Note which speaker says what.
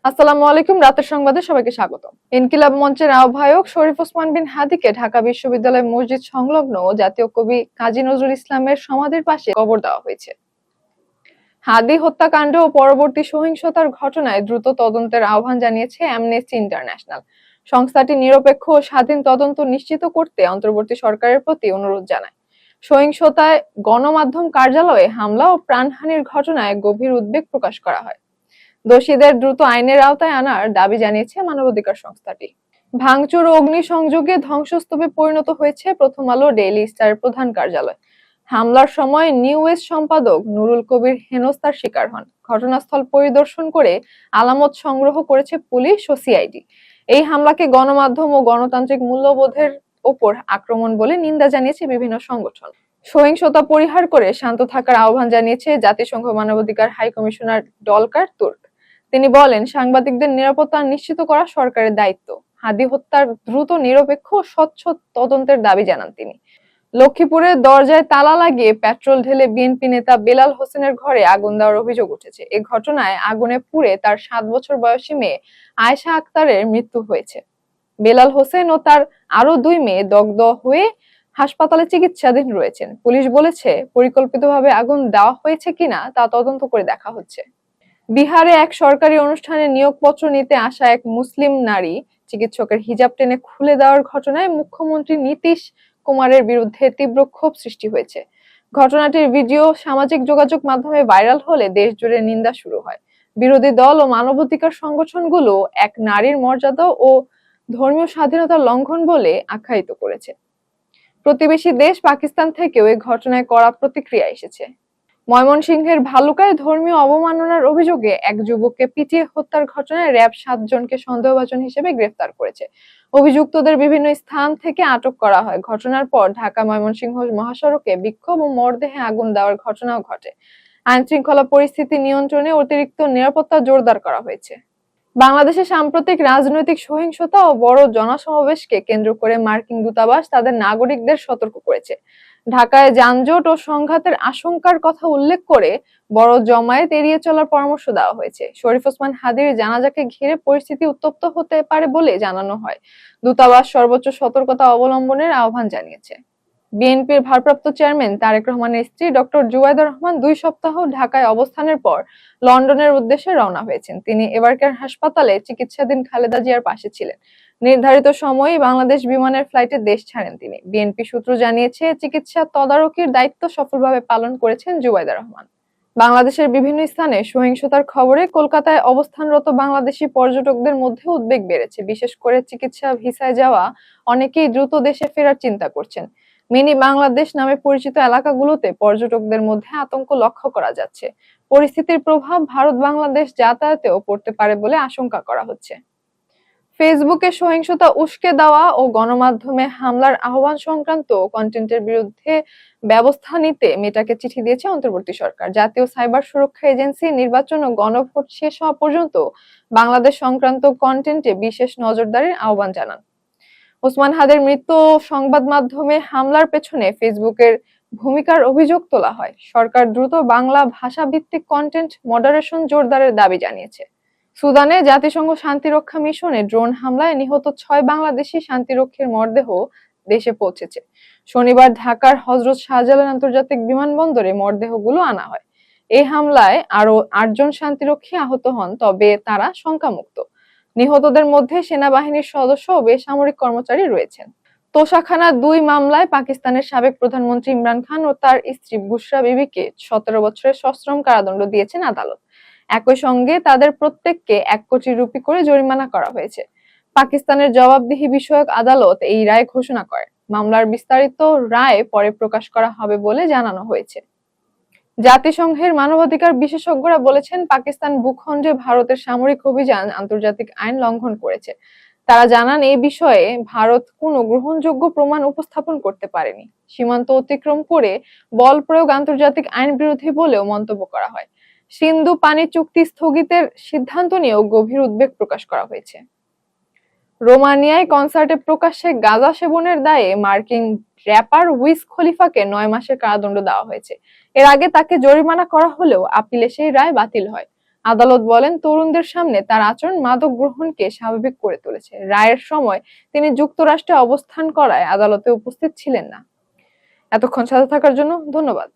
Speaker 1: আসসালামু আলাইকুম। রাতের সংবাদে সবাইকে স্বাগত। ইনকিলাব মঞ্চের আহ্বায়ক শরীফ ওসমান বিন হাদিকে ঢাকা বিশ্ববিদ্যালয় মসজিদ সংলগ্ন জাতীয় কবি কাজী নজরুল ইসলামের সমাধির পাশে কবর দেওয়া হয়েছে। হাদি হত্যাকাণ্ড ও পরবর্তী সহিংসতার ঘটনায় দ্রুত তদন্তের আহ্বান জানিয়েছে অ্যামনেস্টি ইন্টারন্যাশনাল। সংস্থাটি নিরপেক্ষ ও স্বাধীন তদন্ত নিশ্চিত করতে অন্তর্বর্তী সরকারের প্রতি অনুরোধ জানায়। সহিংসতায় গণমাধ্যম কার্যালয়ে হামলা ও প্রাণহানির ঘটনায় গভীর উদ্বেগ প্রকাশ করা হয়। দোষীদের দ্রুত আইনের আওতায় আনার দাবি জানিয়েছে মানবাধিকার সংস্থাটি। ভাঙচুর ও অগ্নিসংযোগে ধ্বংসস্তূপে পরিণত হয়েছে প্রথম আলো ডেইলি স্টারের প্রধান কার্যালয়। হামলার সময় নিউ ওয়েস্ট সম্পাদক নুরুল কবির হেনস্থার শিকার হন। ঘটনাস্থল পরিদর্শন করে আলামত সংগ্রহ করেছে পুলিশ ও সিআইডি। এই হামলাকে গণমাধ্যম ও গণতান্ত্রিক মূল্যবোধের ওপর আক্রমণ বলে নিন্দা জানিয়েছে বিভিন্ন সংগঠন। সহিংসতা পরিহার করে শান্ত থাকার আহ্বান জানিয়েছে জাতিসংঘ মানবাধিকার হাই কমিশনার ডলকার তুর্ক। তিনি বলেন, সাংবাদিকদের নিরাপত্তা নিশ্চিত করা সরকারের দায়িত্ব। হাদি হত্যার দ্রুত নিরপেক্ষ ও স্বচ্ছ তদন্তের দাবি জানান তিনি। লক্ষ্মীপুরে দরজায় তালা লাগিয়ে পেট্রোল ঢেলে বিএনপি নেতা বেলাল হোসেনের ঘরে আগুন দেওয়ার অভিযোগ উঠেছে। এ ঘটনায় আগুনে পুড়ে তার 7 বছর বয়সী মেয়ে আয়েশা আক্তারের মৃত্যু হয়েছে। বেলাল হোসেন ও তার আরো 2 মেয়ে দগ্ধ হয়ে হাসপাতালে চিকিৎসাধীন রয়েছেন। পুলিশ বলেছে, পরিকল্পিতভাবে আগুন দেওয়া হয়েছে কিনা তা তদন্ত করে দেখা হচ্ছে। বিহারে এক সরকারি অনুষ্ঠানে নিয়োগপত্র নিতে আসা এক মুসলিম নারী চিকিৎসকের হিজাব টেনে খুলে দেওয়ার ঘটনায় মুখ্যমন্ত্রী নীতিশ কুমারের বিরুদ্ধে তীব্র ক্ষোভ সৃষ্টি হয়েছে। ঘটনাটির ভিডিও সামাজিক যোগাযোগ মাধ্যমে ভাইরাল হলে দেশ জুড়ে নিন্দা শুরু হয়। বিরোধী দল ও মানবাধিকার সংগঠনগুলো এক নারীর মর্যাদা ও ধর্মীয় স্বাধীনতার লঙ্ঘন বলে আখ্যায়িত করেছে। প্রতিবেশী দেশ পাকিস্তান থেকেও এই ঘটনায় কড়া প্রতিক্রিয়া এসেছে। ময়মনসিংহের ভালুকায় ধর্মীয় অবমাননার অভিযোগে এক যুবককে পিটিয়ে হত্যার ঘটনায় র‍্যাব 7 জনকে সন্দেহভাজন হিসেবে গ্রেফতার করেছে। অভিযুক্তদের বিভিন্ন স্থান থেকে আটক করা হয়। ঘটনার পর ঢাকা ময়মনসিংহ মহাসড়কে বিক্ষোভ ও মরদেহে আগুন দেওয়ার ঘটনাও ঘটে। আইন শৃঙ্খলা পরিস্থিতি নিয়ন্ত্রণে অতিরিক্ত নিরাপত্তা জোরদার করা হয়েছে। বাংলাদেশে সাম্প্রতিক রাজনৈতিক সহিংসতা ও বড় জনসমাবেশকে কেন্দ্র করে মার্কিন দূতাবাস তাদের নাগরিকদের সতর্ক করেছে। ঢাকায় যানজট ও সংঘাতের আশঙ্কার কথা উল্লেখ করে বড় জমায়েত এড়িয়ে চলার পরামর্শ দেওয়া হয়েছে। শরীফ ওসমান হাদির জানাজাকে ঘিরে পরিস্থিতি উত্তপ্ত হতে পারে বলে জানানো হয়। দূতাবাস সর্বোচ্চ সতর্কতা অবলম্বনের আহ্বান জানিয়েছে। বিএনপির ভারপ্রাপ্ত চেয়ারম্যান তারেক রহমানের স্ত্রী ডক্টর জুবাইদা রহমান 2 সপ্তাহ ঢাকায় অবস্থানের পর লন্ডনের উদ্দেশ্যে রওনা হয়েছেন। তিনি এবারকার হাসপাতালে চিকিৎসাধীন খালেদা জিয়ার পাশে ছিলেন। নির্ধারিত সময়ে বাংলাদেশ বিমানের ফ্লাইটে দেশ ছাড়েন তিনি। বিএনপি সূত্র জানিয়েছে, চিকিৎসা তদারকির দায়িত্ব সফলভাবে পালন করেছেন জুবাইদা রহমান। বাংলাদেশের বিভিন্ন স্থানে সহিংসতার খবরে কলকাতায় অবস্থানরত বাংলাদেশি পর্যটকদের মধ্যে উদ্বেগ বেড়েছে। বিশেষ করে চিকিৎসা ভিসায় যাওয়া অনেকেই দ্রুত দেশে ফেরার চিন্তা করছেন। মিনি বাংলাদেশ নামে পরিচিত এলাকাগুলোতে পর্যটকদের মধ্যে আতঙ্ক লক্ষ্য করা যাচ্ছে। পরিস্থিতির প্রভাব ভারত বাংলাদেশ যাতায়াতেও পড়তে পারে বলে আশঙ্কা করা হচ্ছে। ফেসবুকে সহিংসতা উস্কে দেওয়া ও গণমাধ্যমে হামলার আহ্বান সংক্রান্ত কন্টেন্টের বিরুদ্ধে ব্যবস্থা নিতে মেটাকে চিঠি দিয়েছে অন্তর্বর্তী সরকার। জাতীয় সাইবার সুরক্ষা এজেন্সি নির্বাচন ও গণভোট শেষ হওয়া পর্যন্ত বাংলাদেশ সংক্রান্ত কন্টেন্টে বিশেষ নজরদারির আহ্বান জানান। ওসমান হাদির মৃত্যু ও সংবাদ মাধ্যমে হামলার পেছনে ফেসবুকের ভূমিকার অভিযোগ তোলা হয়। সরকার দ্রুত বাংলা ভাষা ভিত্তিক কন্টেন্ট মডারেশন জোরদারের দাবি জানিয়েছে। সুদানে জাতিসংঘ শান্তিরক্ষা মিশনে ড্রোন হামলায় নিহত 6 বাংলাদেশি শান্তিরক্ষীর মরদেহ দেশে পৌঁছেছে। শনিবার ঢাকার হযরত শাহজালাল আন্তর্জাতিক বিমানবন্দরে মরদেহগুলো আনা হয়। এই হামলায় আরো 8 জন শান্তিরক্ষী আহত হন, তবে তারা শঙ্কামুক্ত। নিহতদের মধ্যে সেনাবাহিনীর সদস্য ও বেসামরিক কর্মচারী রয়েছেন। তোশাখানা 2 মামলায় পাকিস্তানের সাবেক প্রধানমন্ত্রী ইমরান খান ও তার স্ত্রী বুশরা বিবিকে 17 বছরের সশ্রম কারাদণ্ড দিয়েছেন আদালত। একই সঙ্গে তাদের প্রত্যেককে 1 কোটি রুপি করে জরিমানা করা হয়েছে। পাকিস্তানের জবাবদিহি বিষয়ক আদালত এই রায় ঘোষণা করে। মামলার বিস্তারিত রায় পরে প্রকাশ করা হবে বলে জানানো হয়েছে। জাতিসংঘের মানবাধিকার বিশেষজ্ঞরা বলেছেন, পাকিস্তান ভূখণ্ডে ভারতের সামরিক অভিযান আন্তর্জাতিক আইন লঙ্ঘন করেছে। তারা জানান, এই বিষয়ে ভারত কোনো গ্রহণযোগ্য প্রমাণ উপস্থাপন করতে পারেনি। সীমান্ত অতিক্রম করে বল প্রয়োগ আন্তর্জাতিক আইন বিরোধী বলেও মন্তব্য করা হয়। সিন্ধু পানি চুক্তি স্থগিতের সিদ্ধান্ত নিয়েও গভীর উদ্বেগ প্রকাশ করা হয়েছে। রোমানিয়ায় কনসার্টে প্রকাশ্যে গাঁজা সেবনের দায়ে মার্কিন র্যাপার উইজ খলিফাকে 9 মাসের কারাদণ্ড দেওয়া হয়েছে। এর আগে তাকে জরিমানা করা হলেও আপিলে সেই রায় বাতিল হয়। আদালত বলেন, তরুণদের সামনে তার আচরণ মাদক গ্রহণকে স্বাভাবিক করে তুলেছে। রায়ের সময় তিনি যুক্তরাষ্ট্রে অবস্থান করায় আদালতে উপস্থিত ছিলেন না। এতক্ষণ সাথে থাকার জন্য ধন্যবাদ।